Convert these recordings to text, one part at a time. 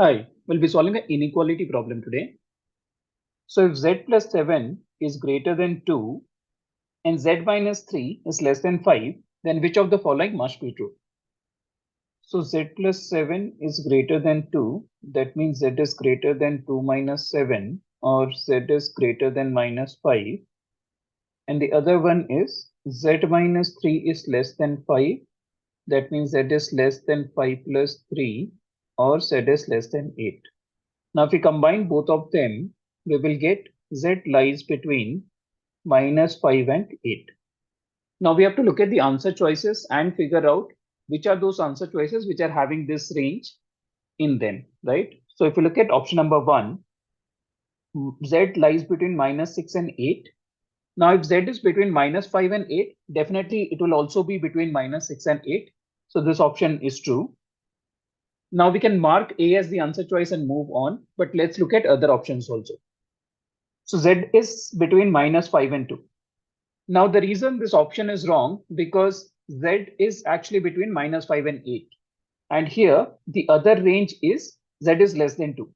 Hi, we'll be solving an inequality problem today. So if z plus 7 is greater than 2 and z minus 3 is less than 5, then which of the following must be true? So z plus 7 is greater than 2. That means z is greater than 2 minus 7, or z is greater than minus 5. And the other one is z minus 3 is less than 5. That means z is less than 5 plus 3, or z is less than 8. Now, if we combine both of them, we will get z lies between minus 5 and 8. Now, we have to look at the answer choices and figure out which are those answer choices which are having this range in them, right? So, if you look at option number 1, z lies between minus 6 and 8. Now, if z is between minus 5 and 8, definitely it will also be between minus 6 and 8. So, this option is true. Now, we can mark A as the answer choice and move on, but let's look at other options also. So z is between minus 5 and 2. Now the reason this option is wrong because z is actually between minus 5 and 8. And here the other range is z is less than 2.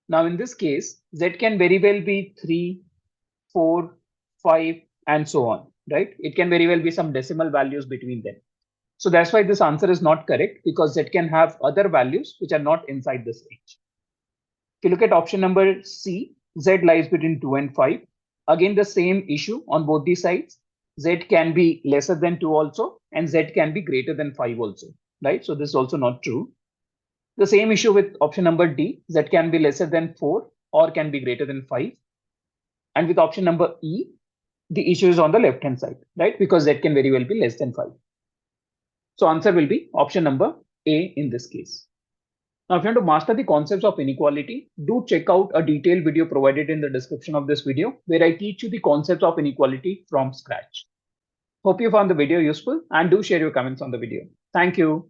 Now in this case, z can very well be 3, 4, 5 and so on, right? It can very well be some decimal values between them. So that's why this answer is not correct because z can have other values which are not inside this range. If you look at option number C, z lies between 2 and 5. Again, the same issue on both the sides. Z can be lesser than 2 also, and z can be greater than 5 also, right? So this is also not true. The same issue with option number D, z can be lesser than 4 or can be greater than 5. And with option number E, the issue is on the left hand side, right? Because z can very well be less than 5. So answer will be option number A in this case. Now, if you want to master the concepts of inequality, do check out a detailed video provided in the description of this video, where I teach you the concepts of inequality from scratch. Hope you found the video useful and do share your comments on the video. Thank you.